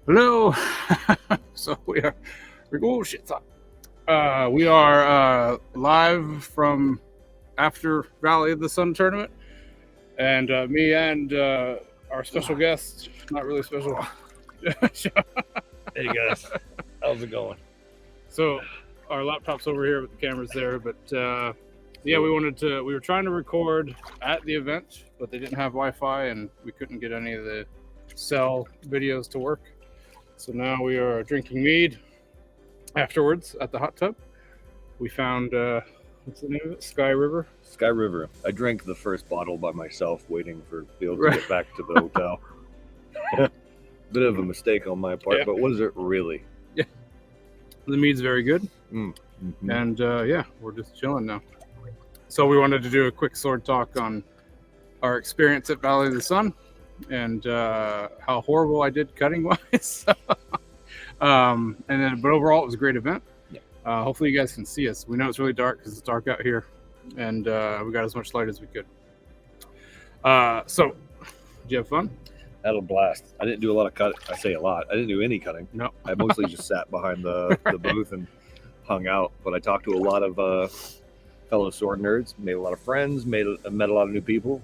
Hello. So we are. Oh shit! Stop. We are live from after Valley of the Sun tournament, and me and our special guest, not really special. Hey guys, how's it going? So our laptop's over here with the cameras there, but yeah, we were trying to record at the event, but they didn't have Wi-Fi, and we couldn't get any of the cell videos to work. So now we are drinking mead afterwards at the hot tub. We found what's the name of it? Sky River. Sky River. I drank the first bottle by myself, waiting for Bill to get back to the hotel. Bit of a mistake on my part, but was it really? Yeah. The mead's very good. Mm-hmm. And yeah, we're just chilling now. So we wanted to do a quick sword talk on our experience at Valley of the Sun and how horrible I did cutting wise. And then, but overall, it was a great event. Yeah. Hopefully, you guys can see us. We know it's really dark because it's dark out here, and we got as much light as we could. So, did you have fun? Had a blast. I didn't do a lot of cutting. I say a lot. I didn't do any cutting. No. I mostly just sat behind the booth and hung out. But I talked to a lot of fellow sword nerds, made a lot of friends, met a lot of new people.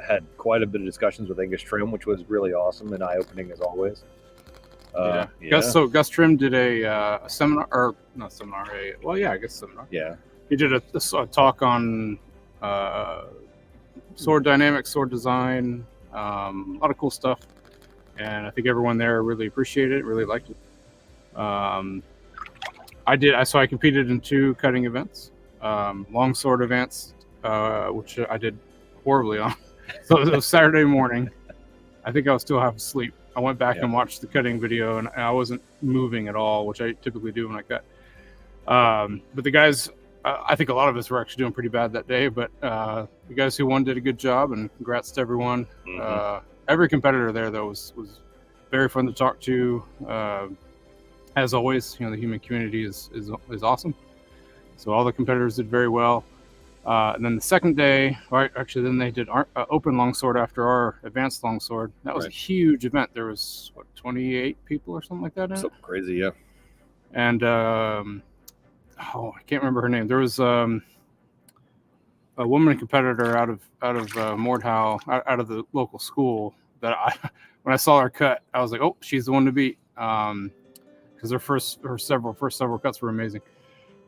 Had quite a bit of discussions with Angus Trim, which was really awesome and eye-opening as always. Yeah. Gus Trim did a seminar, or not seminar, I guess seminar. Yeah. He did a talk on sword dynamics, sword design, a lot of cool stuff. And I think everyone there really appreciated it, really liked it. I competed in 2 cutting events, longsword events, which I did horribly on. So it was Saturday morning. I think I was still half asleep. I went back and watched the cutting video, and I wasn't moving at all, which I typically do when I cut. But the guys, I think a lot of us were actually doing pretty bad that day, but the guys who won did a good job, and congrats to everyone. Mm-hmm. Every competitor there, though, was very fun to talk to. As always, the human community is awesome. So all the competitors did very well. And then the second day, then they did open longsword after our advanced longsword. That was a huge event. There was 28 people or something like that in something crazy, yeah. And I can't remember her name. There was a woman competitor out of Mordhow, out of the local school that when I saw her cut, I was like, oh, she's the one to beat. Because her first several cuts were amazing.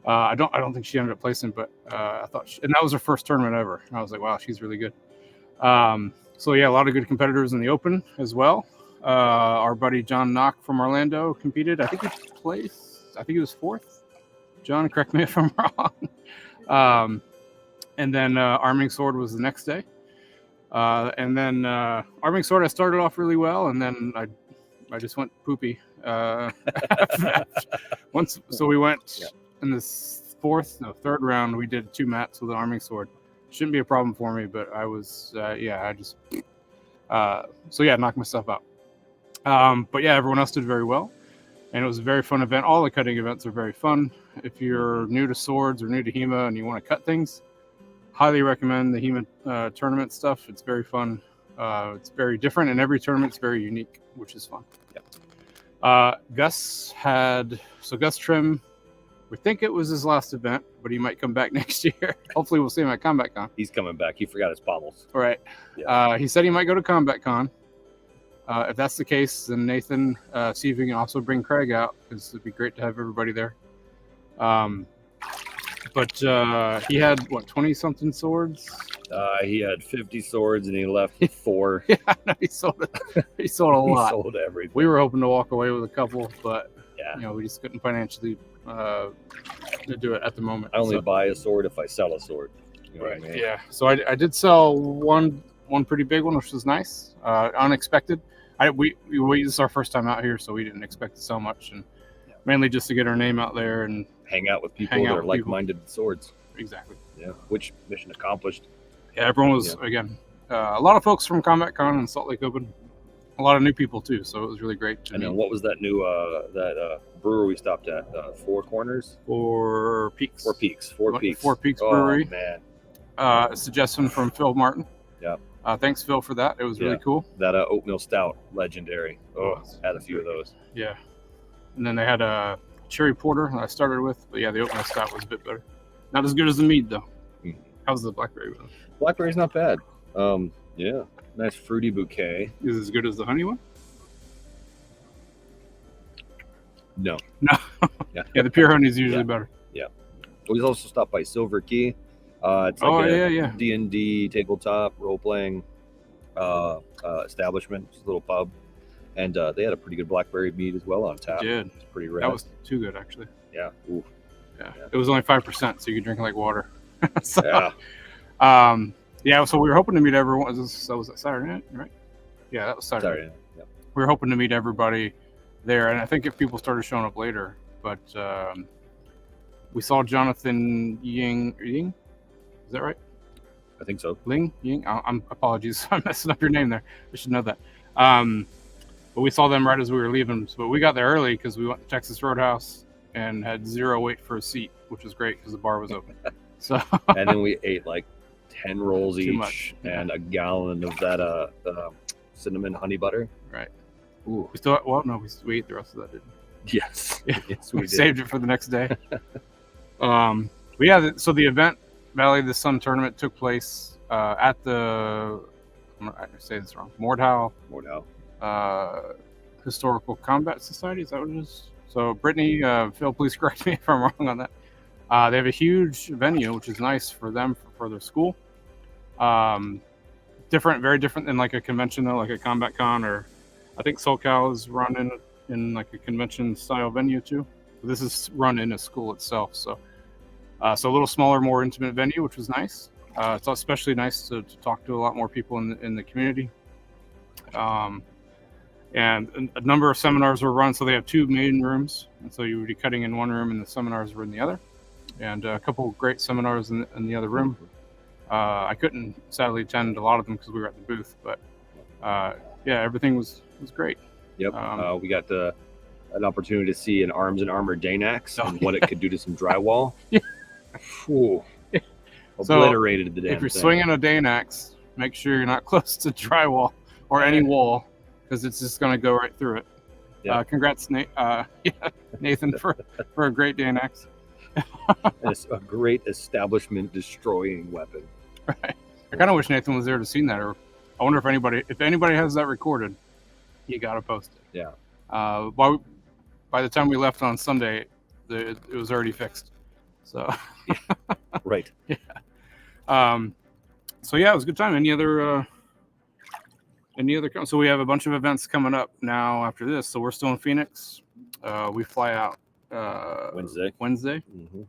I don't think she ended up placing, but I thought, and that was her first tournament ever. And I was like, wow, she's really good. So yeah, a lot of good competitors in the open as well. Our buddy John Knock from Orlando competed. I think he placed. I think he was 4th. John, correct me if I'm wrong. And then Arming Sword was the next day. And then Arming Sword, I started off really well, and then I just went poopy. So we went. Yeah. In the third round, we did 2 mats with an Arming Sword. Shouldn't be a problem for me, but I was, knocked myself out. But yeah, everyone else did very well, and it was a very fun event. All the cutting events are very fun. If you're new to swords or new to HEMA and you want to cut things, highly recommend the HEMA tournament stuff. It's very fun. It's very different, and every tournament's very unique, which is fun. Yeah. Gus Trim. We think it was his last event, but he might come back next year. Hopefully, we'll see him at Combat Con. He's coming back. He forgot his pommels. All right. Yeah. He said he might go to Combat Con. If that's the case, then Nathan, see if he can also bring Craig out, because it'd be great to have everybody there. But he had, 20-something swords? He had 50 swords, and he left 4. Yeah, no, he sold it. He sold a lot. He sold everything. We were hoping to walk away with a couple, but yeah, we just couldn't financially to do it at the moment. I only buy a sword if I sell a sword. You know right. What I mean? Yeah. So I did sell one pretty big one, which was nice. Unexpected. This is our first time out here, so we didn't expect to sell much, and mainly just to get our name out there and hang out with people that are like-minded swords. Exactly. Yeah. Which mission accomplished. Yeah. Everyone was again. A lot of folks from Combat Con and Salt Lake Open. A lot of new people too, so it was really great. And then what was that new brewer we stopped at? 4 Corners? 4 Peaks. 4 Peaks. 4 Peaks. 4 Peaks Brewery. Oh man. A suggestion from Phil Martin. Yeah. Thanks, Phil, for that. It was really Yeah. cool. That oatmeal stout, legendary. Oh, had a few of those. Yeah. And then they had a cherry porter that I started with, but yeah, the oatmeal stout was a bit better. Not as good as the mead though. How's the blackberry one? Blackberry's not bad. Yeah, nice fruity bouquet. Is it as good as the honey one? No. Yeah, the pure honey is usually better. Yeah. We also stopped by Silver Key. It's like a D&D tabletop role-playing establishment, just a little pub. And they had a pretty good blackberry mead as well on tap. It did. It's pretty rad. That was too good, actually. Yeah. Ooh. Yeah. It was only 5%, so you could drink it like water. So, yeah. So we were hoping to meet everyone. Was that Saturday night, right? Yeah, that was Saturday night. Yeah. We were hoping to meet everybody there, and I think if people started showing up later, but we saw Jonathan Ying. Is that right? I think so. Ying. I'm apologies. I'm messing up your name there. I should know that. But we saw them right as we were leaving. But we got there early because we went to Texas Roadhouse and had zero wait for a seat, which was great because the bar was open. So and then we ate like 10 rolls each much. And a gallon of that cinnamon honey butter. Right. Ooh. We still we ate the rest of that, didn't we? Yes. Yeah. Yes, we did. Saved it for the next day. But yeah, so the event Valley of the Sun tournament took place at the I'm gonna say this wrong. Mordhau Historical Combat Society. Is that what it is? So Brittany, Phil, please correct me if I'm wrong on that. They have a huge venue, which is nice for them for their school. Very different than like a convention though, like a Combat Con, or I think SoCal is run in like a convention style venue too. But this is run in a school itself, so a little smaller, more intimate venue, which was nice. It's especially nice to talk to a lot more people in the community. And a number of seminars were run, so they have 2 main rooms, and so you would be cutting in one room and the seminars were in the other, and a couple of great seminars in the other room. I couldn't sadly attend a lot of them because we were at the booth, but everything was great. Yep. We got an opportunity to see an Arms and Armor Danax and what it could do to some drywall. Yeah. Whew. Obliterated the damn If you're thing. swinging a Danax, make sure you're not close to drywall or any wall, because it's just going to go right through it. Yeah. Congrats, Nathan, for a great Danax. It's a great establishment destroying weapon. Right. I kind of wish Nathan was there to see that, or I wonder if anybody has that recorded. You got to post it. Yeah. By the time we left on Sunday, it was already fixed. So. Right. Yeah. So yeah, it was a good time. Any other? So we have a bunch of events coming up now after this. So we're still in Phoenix. We fly out Wednesday. Mm-hmm.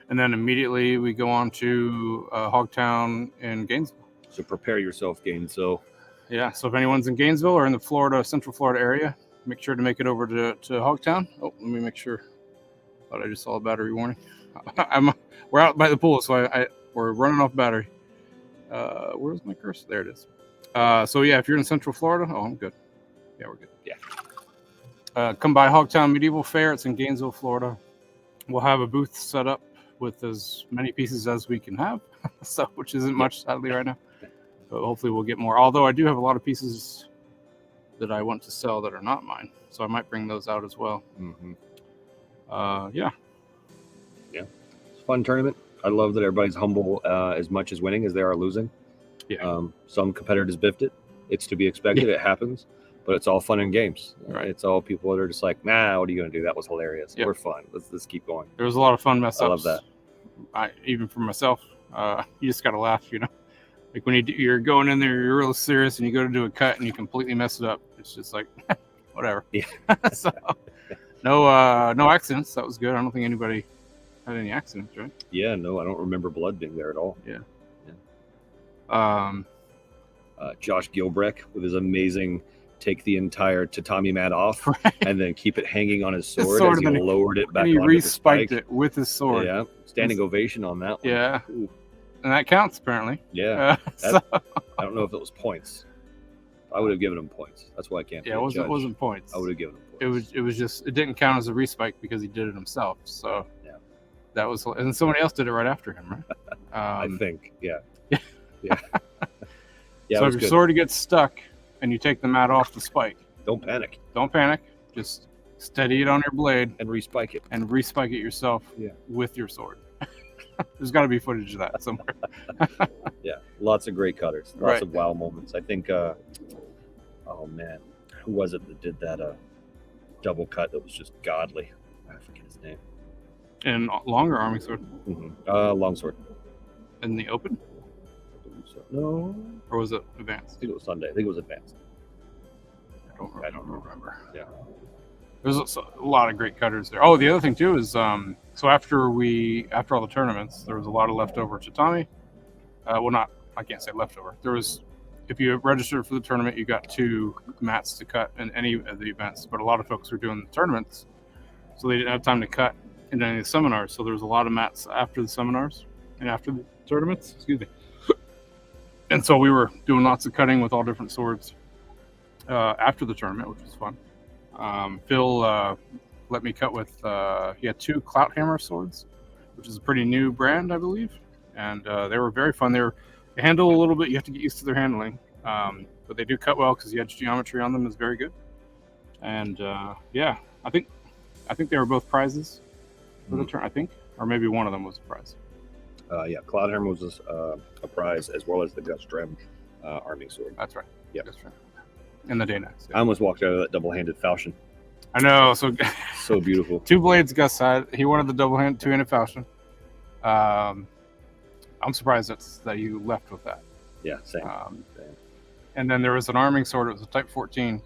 And then immediately we go on to Hogtown in Gainesville. So prepare yourself, Gainesville. Yeah. So if anyone's in Gainesville or in the Central Florida area, make sure to make it over to Hogtown. Oh, let me make sure. Thought I just saw a battery warning. We're out by the pool, so we're running off battery. Where's my cursor? There it is. So yeah, if you're in Central Florida, I'm good. Yeah, we're good. Yeah. Come by Hogtown Medieval Fair. It's in Gainesville, Florida. We'll have a booth set up with as many pieces as we can have, so which isn't much sadly right now. But hopefully we'll get more. Although I do have a lot of pieces that I want to sell that are not mine, so I might bring those out as well. Mm-hmm. Yeah. It's a fun tournament. I love that everybody's humble as much as winning as they are losing. Yeah. Some competitors biffed it. It's to be expected. It happens, but it's all fun and games. Right. It's all people that are just like, nah, what are you going to do? That was hilarious. Yep. We're fun. Let's keep going. There was a lot of fun mess ups. I love that. Even for myself, you just got to laugh, Like when you're going in there, you're real serious, and you go to do a cut and you completely mess it up. It's just like, whatever. Yeah. So, no accidents. That was good. I don't think anybody had any accidents, right? Yeah, no, I don't remember blood being there at all. Yeah. Josh Gilbreck with his amazing take the entire tatami mat off and then keep it hanging on his sword as he lowered it back and he onto the spike. it with his sword. Yeah, standing ovation on that one. Yeah. Ooh. And that counts, apparently. Yeah. I don't know if it was points. I would have given him points. That's why I can't. Yeah, it wasn't points. I would have given him points. It was just, it didn't count as a respike because he did it himself. So yeah, that was, and somebody else did it right after him, right? I think, yeah. Yeah. Yeah. Yeah, So it if was your good. sword gets stuck and you take the mat off the spike, Don't panic don't panic. Just steady it on your blade and respike it. and respike it yourself with your sword. There's got to be footage of that somewhere. Yeah, lots of great cutters, lots Right. of wow moments. I think, oh man, who was it that did that double cut that was just godly? I forget his name. And longer arming sword Longsword. in the open, No, or was it I advanced? think it was Sunday. I think it was advanced. I don't remember. Yeah. There's a lot of great cutters there. Oh, the other thing too is so after all the tournaments, there was a lot of leftover tatami. Well, not I can't say leftover. There was, if you registered for the tournament, you got 2 mats to cut in any of the events. But a lot of folks were doing the tournaments, so they didn't have time to cut in any of the seminars. So there was a lot of mats after the seminars and after the tournaments. Excuse me. And so we were doing lots of cutting with all different swords after the tournament, which was fun. Phil let me cut with, he had 2 Clout Hammer swords, which is a pretty new brand, I believe. And they were very fun. They handle a little bit. You have to get used to their handling. But they do cut well because the edge geometry on them is very good. And yeah, I think they were both prizes for the turn, I think. Or maybe one of them was a prize. Yeah, Cloudhammer was a prize, as well as the Gus Drem arming sword. That's right. Yeah. That's right. And the Danax. I almost walked out of that double-handed falchion. I know. So So beautiful. 2 blades Gus had. He wanted the double-handed 2-handed falchion. I'm surprised that you left with that. Yeah, same. And then there was an arming sword. It was a Type 14. And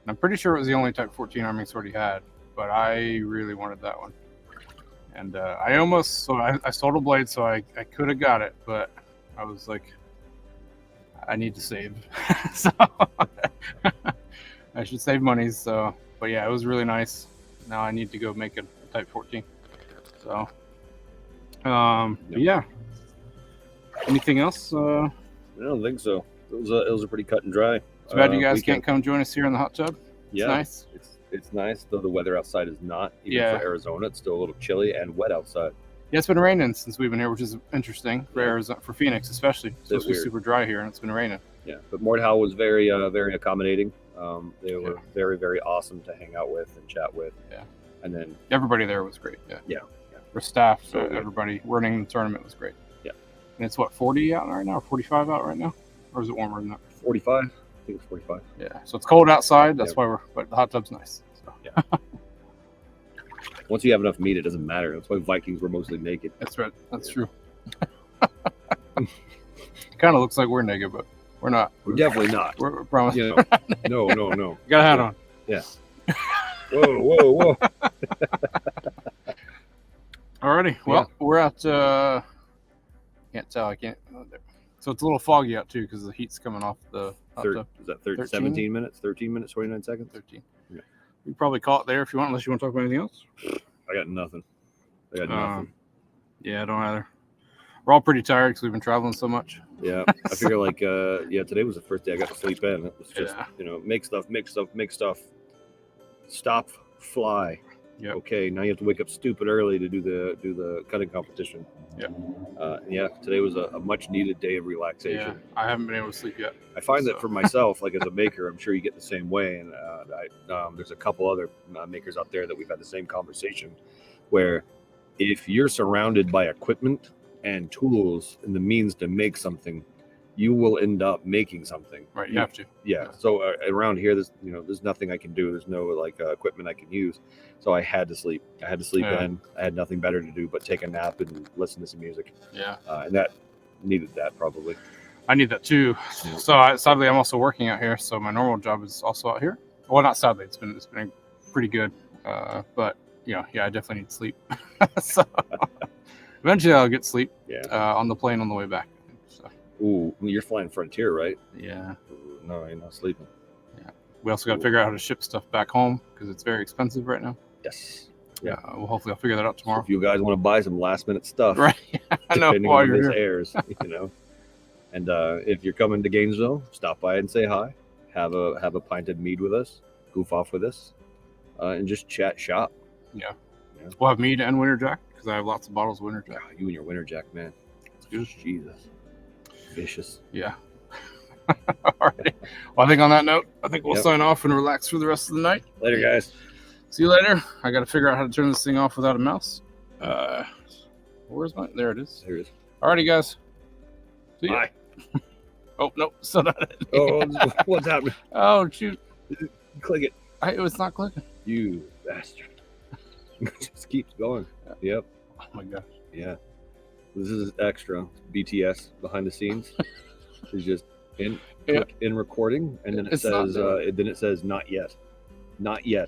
I'm pretty sure it was the only Type 14 arming sword he had. But I really wanted that one. And I sold a blade, so I could have got it, but I was like, I need to save. So I should save money. So, but yeah, it was really nice. Now I need to go make a Type 14. So, yeah. Anything else? I don't think so. It was a pretty cut and dry. Too bad you guys can't come join us here in the hot tub. It's nice. It's nice, though the weather outside is not. Even for Arizona, it's still a little chilly and wet outside. Yeah, it's been raining since we've been here, which is interesting for Arizona, for Phoenix especially. It's supposed to be super dry here, and it's been raining. Yeah, but Mordhau was very accommodating. They were very, very awesome to hang out with and chat with. Yeah. And then everybody there was great. Yeah. For staff, so everybody running the tournament was great. Yeah. And it's what, 40 out right now, or 45 out right now, or is it warmer than that? 45. I think it's 45. Yeah. So it's cold outside. That's why but the hot tub's nice. So. Yeah. Once you have enough meat, it doesn't matter. That's why Vikings were mostly naked. That's right. That's true. It kind of looks like we're naked, but we're not. We're definitely not. We're promise. You know, no. Got a hat on. Yeah. Whoa. Alrighty. Well, we're at. Can't tell. I can't. So it's a little foggy out too because the heat's coming off the hot tub. Is that 17 minutes? 13 minutes, 29 seconds? 13. Yeah. You can probably call it there if you want, unless you want to talk about anything else. I got nothing. Yeah, I don't either. We're all pretty tired because we've been traveling so much. Yeah, I figure today was the first day I got to sleep in. It was just make stuff. Stop, fly. Yeah. Okay, now you have to wake up stupid early to do the cutting competition. Yeah. Today was a much needed day of relaxation. Yeah, I haven't been able to sleep yet. I find that for myself, like as a maker, I'm sure you get the same way. And there's a couple other makers out there that we've had the same conversation, where if you're surrounded by equipment and tools and the means to make something, you will end up making something. Right, you have to. Yeah. So around here, there's nothing I can do. There's no equipment I can use. So I had to sleep. I had nothing better to do but take a nap and listen to some music. Yeah. And that needed that probably. I need that too. Yeah. So sadly, I'm also working out here. So my normal job is also out here. Well, not sadly. It's been pretty good. But I definitely need sleep. So eventually I'll get sleep. Yeah. On the plane on the way back. So. Ooh, you're flying Frontier, right? Yeah. No, you're not sleeping. Yeah. We also got to figure out how to ship stuff back home because it's very expensive right now. Yes. Yeah. Well, hopefully I'll figure that out tomorrow. So if you guys want to buy some last minute stuff, right? I know. Depending on this airs, And if you're coming to Gainesville, stop by and say hi. Have a pint of mead with us. Goof off with us, and just chat shop. Yeah. We'll have mead and Winter Jack because I have lots of bottles of Winter Jack. You and your Winter Jack, man. It's good. Jesus. Vicious. Yeah. All right. Well, I think on that note, I think we'll Yep. sign off and relax for the rest of the night. Later, guys. See you later. I got to figure out how to turn this thing off without a mouse. Where's my? There it is. There it is. Alrighty, guys. See ya. Bye. Oh no, still not it. Oh, what's happening? Oh shoot! Click it. It was not clicking. You bastard. Just keeps going. Yep. Oh my gosh. Yeah. This is extra. BTS behind the scenes. It's just in recording, and then it It's not says doing then it says not yet. Not yet.